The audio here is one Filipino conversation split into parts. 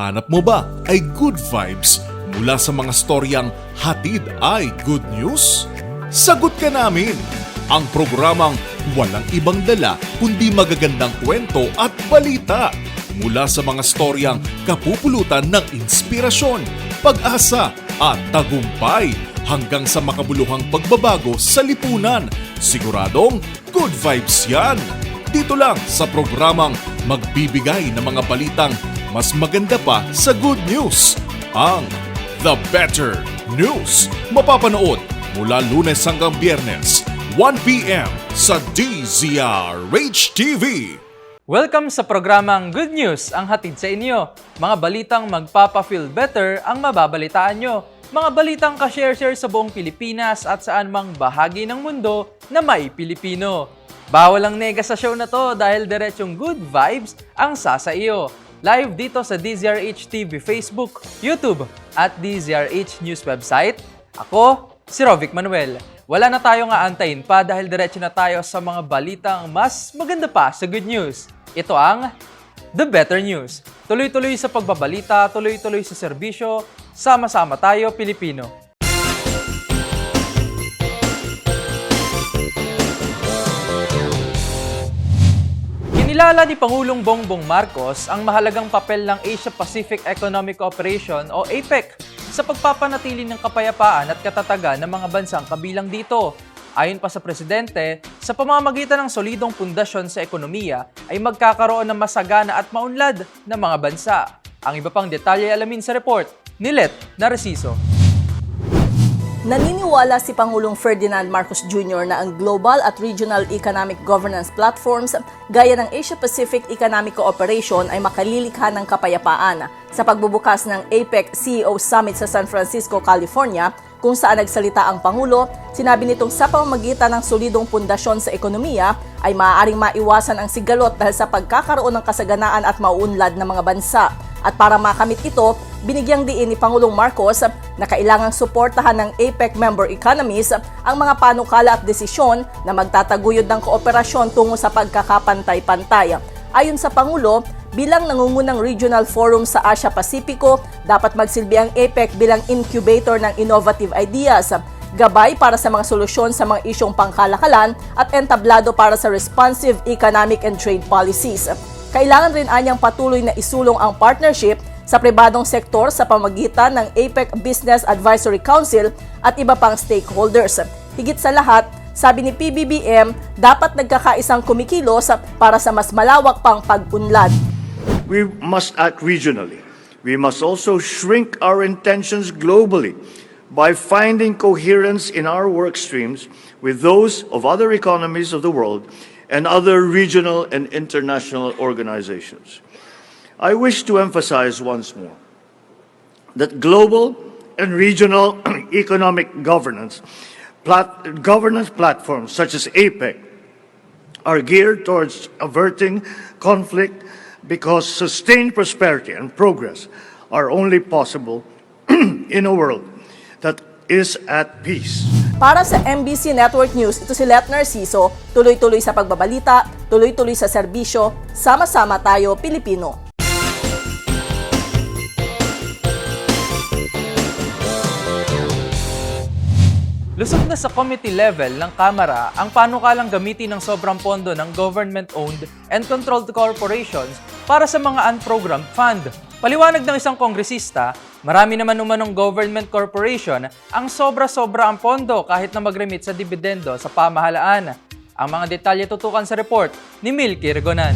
Hanap mo ba ay good vibes mula sa mga storyang hatid ay good news? Sagot ka namin! Ang programang walang ibang dala kundi magagandang kwento at balita mula sa mga storyang kapupulutan ng inspirasyon, pag-asa at tagumpay hanggang sa makabuluhang pagbabago sa lipunan. Siguradong good vibes yan! Dito lang sa programang magbibigay ng mga balitang mas maganda pa sa good news. Ang The Better News. Mapapanood mula Lunes hanggang Biyernes, 1 p.m. sa DZRH TV. Welcome sa programang Good News ang hatid sa inyo. Mga balitang magpapa-feel better ang mababalitaan nyo. Mga balitang ka-share-share sa buong Pilipinas at saan mang bahagi ng mundo na may Pilipino. Bawal ang nega sa show na to dahil diretsong good vibes ang sasa iyo. Live dito sa DZRH TV Facebook, YouTube at DZRH News website. Ako, si Rovic Manuel. Wala na tayong aantayin pa dahil diretso na tayo sa mga balitang mas maganda pa sa good news. Ito ang The Better News. Tuloy-tuloy sa pagbabalita, tuloy-tuloy sa serbisyo, sama-sama tayo Pilipino. Kinilala ni Pangulong Bongbong Marcos ang mahalagang papel ng Asia-Pacific Economic Cooperation o APEC sa pagpapanatili ng kapayapaan at katatagan ng mga bansang kabilang dito. Ayon pa sa Presidente, sa pamamagitan ng solidong pundasyon sa ekonomiya ay magkakaroon ng masagana at maunlad na mga bansa. Ang iba pang detalye alamin sa report ni Let Narciso. Naniniwala si Pangulong Ferdinand Marcos Jr. na ang global at regional economic governance platforms gaya ng Asia-Pacific Economic Cooperation ay makalilikha ng kapayapaan. Sa pagbubukas ng APEC CEO Summit sa San Francisco, California, kung saan nagsalita ang Pangulo, sinabi nitong sa pamamagitan ng solidong pundasyon sa ekonomiya ay maaaring maiwasan ang sigalot dahil sa pagkakaroon ng kasaganaan at mauunlad ng mga bansa. At para makamit ito, binigyang diin ni Pangulong Marcos na kailangang suportahan ng APEC member economies ang mga panukala at desisyon na magtataguyod ng kooperasyon tungo sa pagkakapantay-pantay. Ayon sa Pangulo, bilang nangungunang regional forum sa Asia-Pasipiko, dapat magsilbi ang APEC bilang incubator ng innovative ideas, gabay para sa mga solusyon sa mga isyong pangkalakalan at entablado para sa responsive economic and trade policies. Kailangan rin anyang patuloy na isulong ang partnership sa pribadong sektor sa pamamagitan ng APEC Business Advisory Council at iba pang stakeholders. Higit sa lahat, sabi ni PBBM, dapat nagkakaisang kumikilos para sa mas malawak pang pag-unlad. We must act regionally. We must also shrink our intentions globally by finding coherence in our work streams with those of other economies of the world and other regional and international organizations. I wish to emphasize once more that global and regional economic governance platforms such as APEC are geared towards averting conflict because sustained prosperity and progress are only possible in a world that is at peace. Para sa MBC Network News, ito si Let Narciso, tuloy-tuloy sa pagbabalita, tuloy-tuloy sa serbisyo, sama-sama tayo Pilipino. Lusog na sa committee level ng Kamara ang panukalang gamitin ng sobrang pondo ng government-owned and controlled corporations para sa mga unprogrammed fund. Paliwanag ng isang kongresista, marami naman umanong government corporation ang sobra-sobra ang pondo kahit na mag-remit sa dibidendo sa pamahalaan. Ang mga detalye tutukan sa report ni Milky Regonan.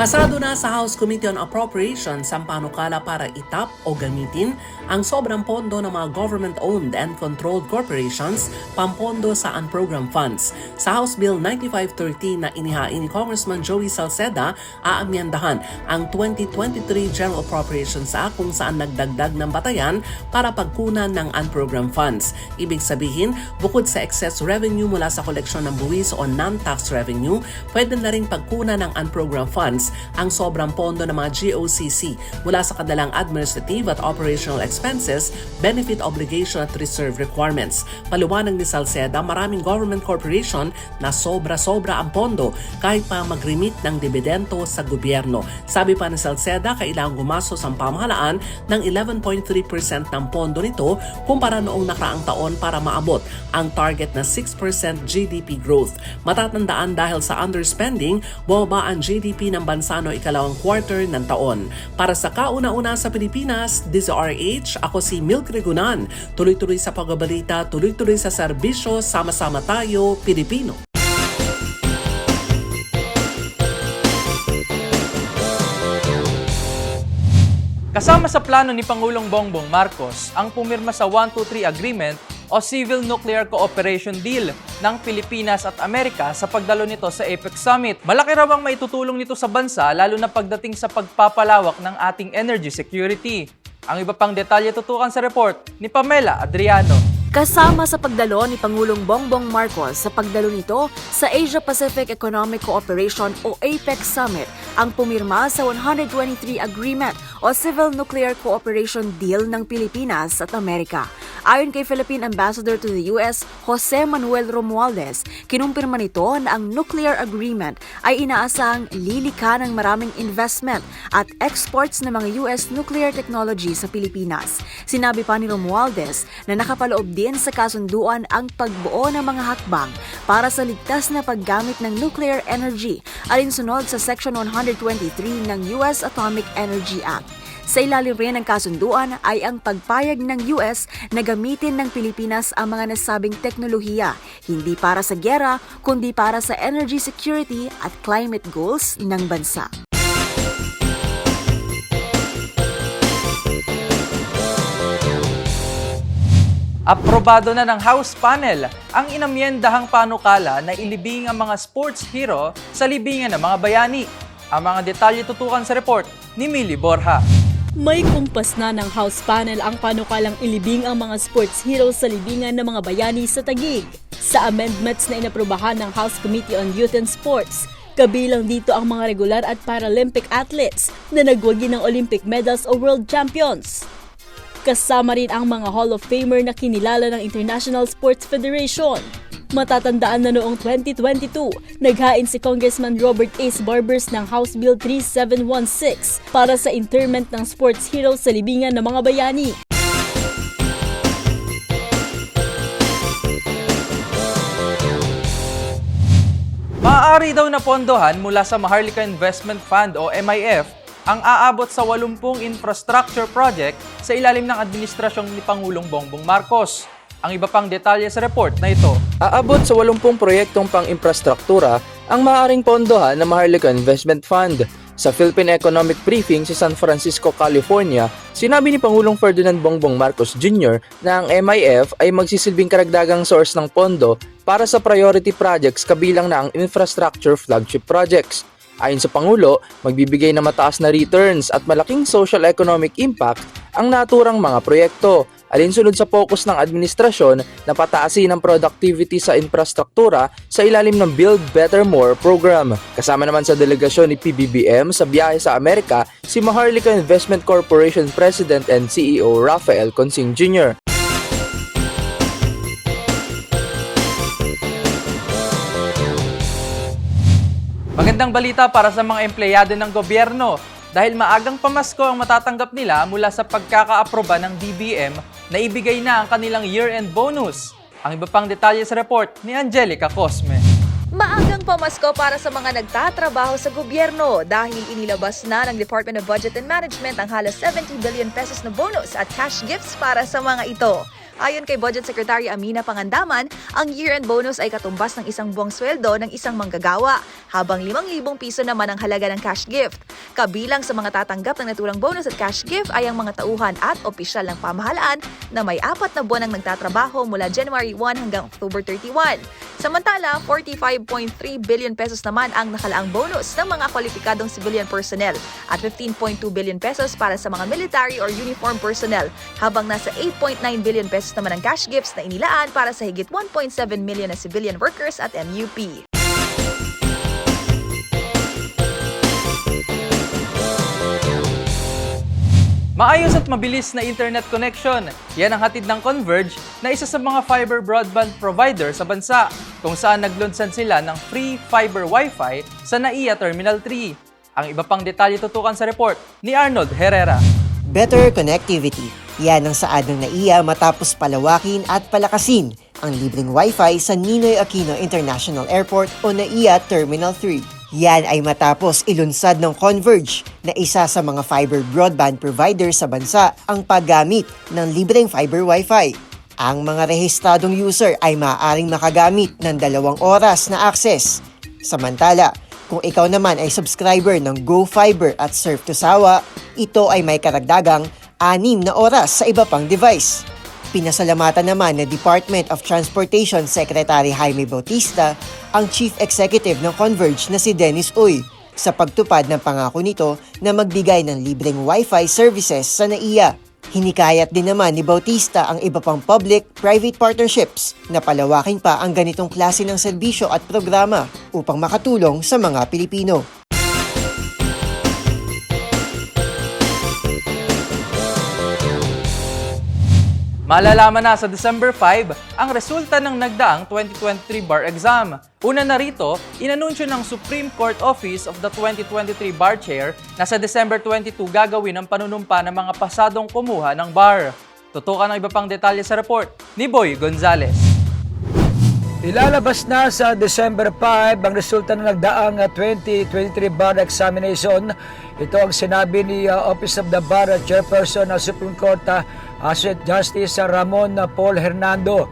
Pasado na sa House Committee on Appropriations ang panukala para itap o gamitin ang sobrang pondo ng mga government-owned and controlled corporations pampondo sa unprogrammed funds. Sa House Bill 9513 na inihain ni Congressman Joey Salceda, aamyandahan ang 2023 General Appropriations Act kung saan nagdagdag ng batayan para pagkunan ng unprogrammed funds. Ibig sabihin, bukod sa excess revenue mula sa koleksyon ng buwis o non-tax revenue, pwede na rin pagkunan ng unprogrammed funds funds ang sobrang pondo ng mga GOCC mula sa kanilang administrative at operational expenses, benefit obligation at reserve requirements. Paliwanag ni Salceda, maraming government corporation na sobra-sobra ang pondo kahit pa mag-remit ng dividendo sa gobyerno. Sabi pa ni Salceda, kailangang gumastos ang pamahalaan ng 11.3% ng pondo nito kumpara noong nakaraang taon para maabot ang target na 6% GDP growth. Matatandaan dahil sa underspending, bumaba ang GDP ng bansa no ikalawang quarter ng taon. Para sa kauna-una sa Pilipinas, DZRH, ako si Milk Regunan. Tuloy-tuloy sa pagbabalita, tuloy-tuloy sa serbisyo, sama-sama tayo, Pilipino. Kasama sa plano ni Pangulong Bongbong Marcos ang pumirma sa 123 Agreement o Civil Nuclear Cooperation Deal ng Pilipinas at Amerika sa pagdalo nito sa APEC Summit. Malaki raw ang maitutulong nito sa bansa lalo na pagdating sa pagpapalawak ng ating energy security. Ang iba pang detalye tutukan sa report ni Pamela Adriano. Kasama sa pagdalo ni Pangulong Bongbong Marcos sa pagdalo nito sa Asia-Pacific Economic Cooperation o APEC Summit ang pumirma sa 123 Agreement o Civil Nuclear Cooperation Deal ng Pilipinas at Amerika. Ayon kay Philippine Ambassador to the US, Jose Manuel Romualdez, kinumpirma nito na ang nuclear agreement ay inaasahang lilikha ng maraming investment at exports ng mga US nuclear technology sa Pilipinas. Sinabi pa ni Romualdez na nakapaloob din sa kasunduan ang pagbuo ng mga hakbang para sa ligtas na paggamit ng nuclear energy alinsunod sa Section 123 ng US Atomic Energy Act. Sa ilalim rin ng kasunduan ay ang pagpayag ng US na gamitin ng Pilipinas ang mga nasabing teknolohiya, hindi para sa giyera, kundi para sa energy security at climate goals ng bansa. Aprobado na ng House Panel ang inamyendahang panukala na ilibing ang mga sports hero sa libingan ng mga bayani. Ang mga detalye tutukan sa report ni Millie Borja. May kumpas na ng House Panel ang panukalang ilibing ang mga sports heroes sa libingan ng mga bayani sa Taguig. Sa amendments na inaprobahan ng House Committee on Youth and Sports, kabilang dito ang mga regular at Paralympic athletes na nagwagi ng Olympic medals o World Champions. Kasama rin ang mga Hall of Famer na kinilala ng International Sports Federation. Matatandaan na noong 2022, naghain si Congressman Robert Ace Barbers ng House Bill 3716 para sa interment ng sports heroes sa libingan ng mga bayani. Maaari daw na pondohan mula sa Maharlika Investment Fund o MIF ang aabot sa 80 infrastructure project sa ilalim ng administrasyong ni Pangulong Bongbong Marcos. Ang iba pang detalye sa report na ito. Aabot sa 80 proyektong pang-infrastruktura ang maaaring pondohan ng Maharlika Investment Fund. Sa Philippine Economic Briefing sa San Francisco, California, sinabi ni Pangulong Ferdinand Bongbong Marcos Jr. na ang MIF ay magsisilbing karagdagang source ng pondo para sa priority projects kabilang na ang infrastructure flagship projects. Ayon sa Pangulo, magbibigay na mataas na returns at malaking social economic impact ang naturang mga proyekto. Alinsunod sa focus ng administrasyon na pataasin ang productivity sa infrastruktura sa ilalim ng Build Better More program. Kasama naman sa delegasyon ni PBBM sa biyahe sa Amerika si Maharlika Investment Corporation President and CEO Rafael Consing Jr. Magandang balita para sa mga empleyado ng gobyerno dahil maagang pamasko ang matatanggap nila mula sa pagkakaaproba ng DBM na ibigay na ang kanilang year-end bonus. Ang iba pang detalye sa report ni Angelica Cosme. Maagang pamasko para sa mga nagtatrabaho sa gobyerno dahil inilabas na ng Department of Budget and Management ang halos 70 billion pesos na bonus at cash gifts para sa mga ito. Ayon kay Budget Secretary Amina Pangandaman, ang year-end bonus ay katumbas ng isang buwang sweldo ng isang manggagawa, habang 5,000 piso naman ang halaga ng cash gift. Kabilang sa mga tatanggap ng naturang bonus at cash gift ay ang mga tauhan at opisyal ng pamahalaan na may 4 na buwan ang nagtatrabaho mula January 1 hanggang October 31. Samantala, 45.3 billion pesos naman ang nakalaang bonus ng mga kwalipikadong civilian personnel at 15.2 billion pesos para sa mga military or uniform personnel, habang nasa 8.9 billion pesos naman ang cash gifts na inilaan para sa higit 1.7 million na civilian workers at MUP. Maayos at mabilis na internet connection. Yan ang hatid ng Converge na isa sa mga fiber broadband provider sa bansa, kung saan naglunsad sila ng free fiber Wi-Fi sa NAIA Terminal 3. Ang iba pang detalye tutukan sa report ni Arnold Herrera. Better connectivity. Yan ang saad ng NAIA matapos palawakin at palakasin ang libreng Wi-Fi sa Ninoy Aquino International Airport o NAIA Terminal 3. Yan ay matapos ilunsad ng Converge na isa sa mga fiber broadband provider sa bansa ang paggamit ng libreng fiber Wi-Fi. Ang mga rehistradong user ay maaaring makagamit ng 2 oras na access. Samantala, kung ikaw naman ay subscriber ng Go Fiber at Surf to Sawa, ito ay may karagdagang 6 na oras sa iba pang device. Pinasalamatan naman ng Department of Transportation Secretary Jaime Bautista ang Chief Executive ng Converge na si Dennis Uy sa pagtupad ng pangako nito na magbigay ng libreng Wi-Fi services sa NAIA. Hinikayat din naman ni Bautista ang iba pang public-private partnerships na palawakin pa ang ganitong klase ng serbisyo at programa upang makatulong sa mga Pilipino. Malalaman na sa December 5 ang resulta ng nagdaang 2023 bar exam. Una na rito, inanunsyo ng Supreme Court Office of the 2023 Bar Chair na sa December 22 gagawin ang panunumpa ng mga pasadong kumuha ng bar. Tutukan ang iba pang detalye sa report ni Boy Gonzales. Ilalabas na sa December 5 ang resulta ng nagdaang 2023 bar examination. Ito ang sinabi ni Office of the Bar Chairperson ng Supreme Court Asset Justice Ramon Paul Hernando.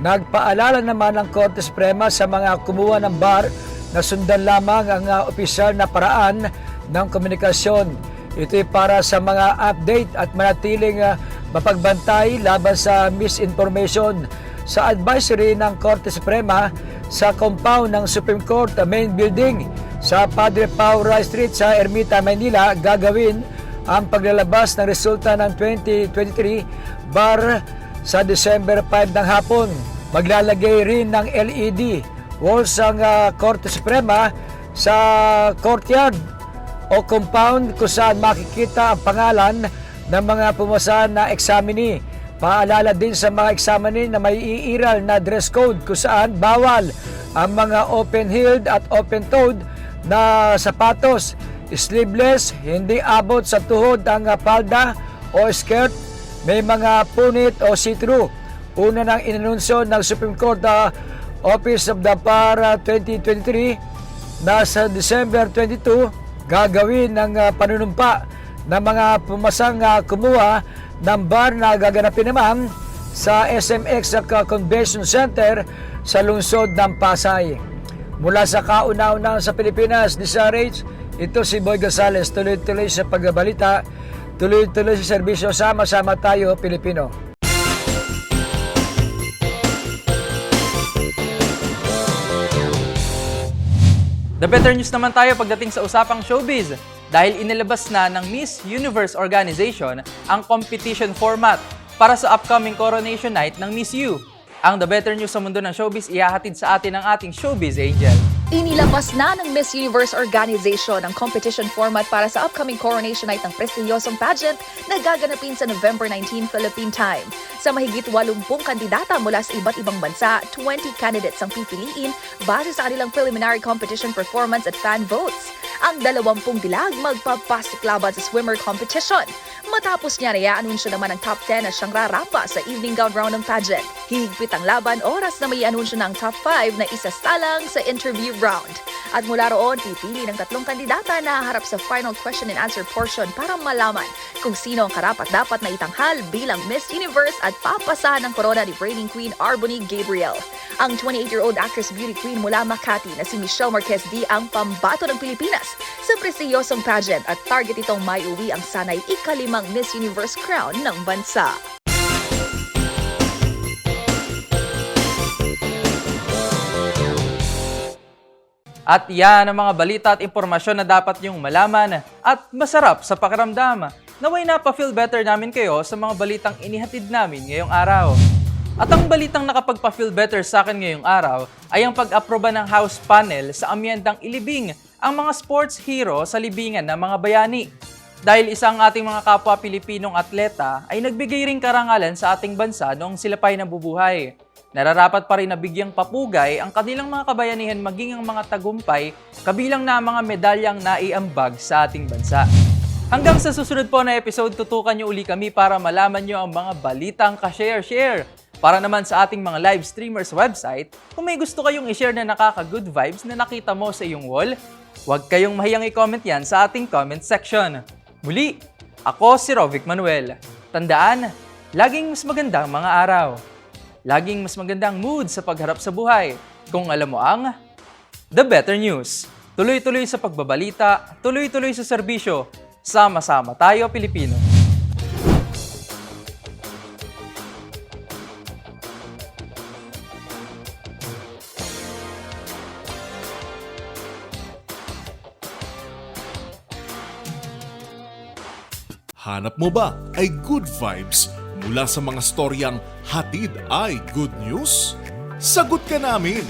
Nagpaalala naman ang Korte Suprema sa mga kumuha ng bar na sundan lamang ang opisyal na paraan ng komunikasyon. Ito'y para sa mga update at manatiling mapagbantay laban sa misinformation. Sa advisory ng Korte Suprema sa compound ng Supreme Court Main Building sa Padre Pao Roy Street sa Ermita, Manila, gagawin ang paglalabas ng resulta ng 2023 bar sa December 5 ng hapon. Maglalagay rin ng LED walls ang Korte Suprema sa courtyard o compound kung saan makikita ang pangalan ng mga pumasa na examinee. Paalala din sa mga examinee na may iiral na dress code kung saan bawal ang mga open-heeled at open-toed na sapatos, sleeveless, hindi abot sa tuhod ang palda o skirt, may mga punit o see-through. Una nang inanunsyo ng Supreme Court Office of the Bar 2023 na sa December 22 gagawin ng panunumpa ng mga pumasang kumuha ng bar na gaganapin naman sa SMX Convention Center sa lungsod ng Pasay. Mula sa kauna-una sa Pilipinas, DZRH, ito si Boy Gonzales, tuloy-tuloy sa pagbabalita, tuloy-tuloy sa serbisyo, sama-sama tayo Pilipino. The better news naman tayo pagdating sa usapang showbiz dahil inilabas na ng Miss Universe Organization ang competition format para sa upcoming coronation night ng Miss U. Ang The Better News sa mundo ng showbiz ihahatid sa atin ng ating showbiz angel. Inilabas na ng Miss Universe Organization ang competition format para sa upcoming coronation night ng prestiyosong pageant na gaganapin sa November 19 Philippine Time. Sa mahigit 80 kandidata mula sa iba't ibang bansa, 20 candidates ang pipiliin base sa kanilang preliminary competition performance at fan votes. Ang 20 dilag magpapasok laban sa swimmer competition. Matapos niya, i-anunsyo naman ang top 10 na siyang rarapa sa evening gown round ng pageant. Higpit ang laban, oras na may anunsyo ng top 5 na isasalang sa interview round. At mula roon, pipili ng 3 kandidata na harap sa final question and answer portion para malaman kung sino ang karapat-dapat na itanghal bilang Miss Universe at papasahan ng korona ni reigning Queen Arbony Gabriel. Ang 28-year-old actress beauty queen mula Makati na si Michelle Marquez D ang pambato ng Pilipinas sa prestiyosong pageant at target itong maiuwi ang sanay ika-5 Miss Universe crown ng bansa. At yan ang mga balita at impormasyon na dapat niyong malaman at masarap sa pakiramdam. Naway napafeel better namin kayo sa mga balitang inihatid namin ngayong araw. At ang balitang nakapagpa-feel better sa akin ngayong araw ay ang pag-aproba ng House Panel sa amyendang ilibing ang mga sports hero sa libingan ng mga bayani. Dahil isang ating mga kapwa Pilipinong atleta ay nagbigay ring karangalan sa ating bansa noong sila pa'y nabubuhay. Nararapat pa rin na bigyang papugay ang kanilang mga kabayanihan maging ang mga tagumpay kabilang na mga medalyang naiambag sa ating bansa. Hanggang sa susunod po na episode, tutukan nyo uli kami para malaman nyo ang mga balitang ka-share-share. Para naman sa ating mga live streamers website, kung may gusto kayong i-share na nakaka-good vibes na nakita mo sa iyong wall, huwag kayong mahiyang i-comment yan sa ating comment section. Muli, ako si Rovic Manuel. Tandaan, laging mas magandang mga araw. Laging mas magandang mood sa pagharap sa buhay. Kung alam mo ang The Better News. Tuloy-tuloy sa pagbabalita, tuloy-tuloy sa serbisyo. Sama-sama tayo, Pilipino. Hanap mo ba ay good vibes mula sa mga storyang hatid ay good news? Sagot ka namin!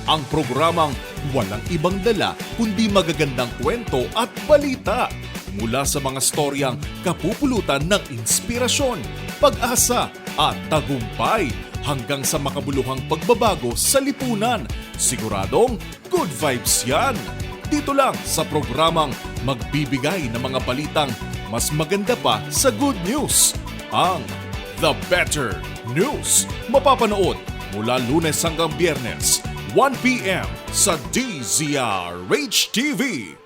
Ang programang walang ibang dala kundi magagandang kwento at balita mula sa mga storyang kapupulutan ng inspirasyon, pag-asa at tagumpay hanggang sa makabuluhang pagbabago sa lipunan. Siguradong good vibes yan! Dito lang sa programang magbibigay ng mga balitang mas maganda pa sa good news, ang The Better News. Mapapanood mula Lunes hanggang Biyernes, 1 p.m. sa DZRH TV.